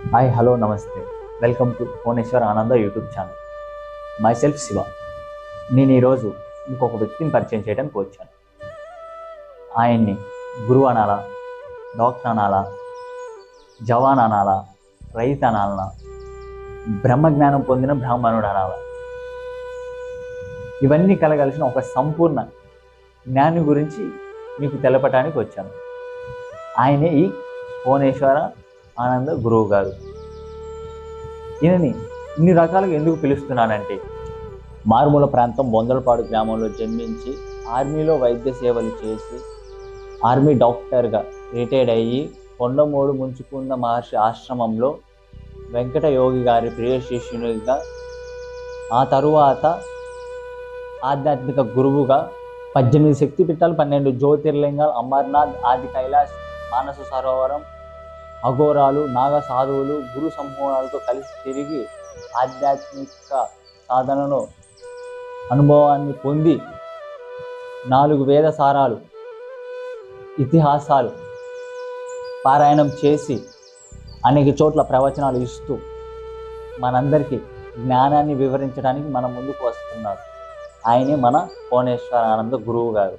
Hi hello నమస్తే. Welcome to కోనేశ్వర్ ఆనంద YouTube channel. My self Shiva. నేను ఈరోజు ఇంకొక వ్యక్తిని పరిచయం చేయడానికి వచ్చాను. ఆయన్ని గురువు అనాలా, డాక్టర్ అనాలా, జవాన్ అనాలా, రైతు అనాలా, బ్రహ్మజ్ఞానం పొందిన బ్రాహ్మణుడు అనాలా, ఇవన్నీ కలగలిసిన ఒక సంపూర్ణ జ్ఞాని గురించి మీకు తెలపటానికి వచ్చాను. ఆయనే ఈ కోనేశ్వర ఆనంద గురువు గారు. ఈయనని ఇన్ని రకాలుగా ఎందుకు పిలుస్తున్నానంటే, మారుమూల ప్రాంతం బొందలపాడు గ్రామంలో జన్మించి ఆర్మీలో వైద్య సేవలు చేసి ఆర్మీ డాక్టర్గా రిటైర్డ్ అయ్యి కొండమూడు ముంచుకున్న మహర్షి ఆశ్రమంలో వెంకట యోగి గారి ప్రియ శిష్యునిగా, ఆ తరువాత ఆధ్యాత్మిక గురువుగా 18 శక్తిపీఠాలు, 12 జ్యోతిర్లింగాలు, అమర్నాథ్, ఆది కైలాస్, మానస సరోవరం, అఘోరాలు, నాగ సాధువులు, గురు సమూహాలతో కలిసి తిరిగి ఆధ్యాత్మిక సాధనలో అనుభవాన్ని పొంది 4 వేద సారాలు, ఇతిహాసాలు పారాయణం చేసి అనేక చోట్ల ప్రవచనాలు ఇస్తూ మనందరికీ జ్ఞానాన్ని వివరించడానికి మన ముందుకు వస్తున్నారు. ఆయనే మన కోనేశ్వర ఆనంద గురువు గారు.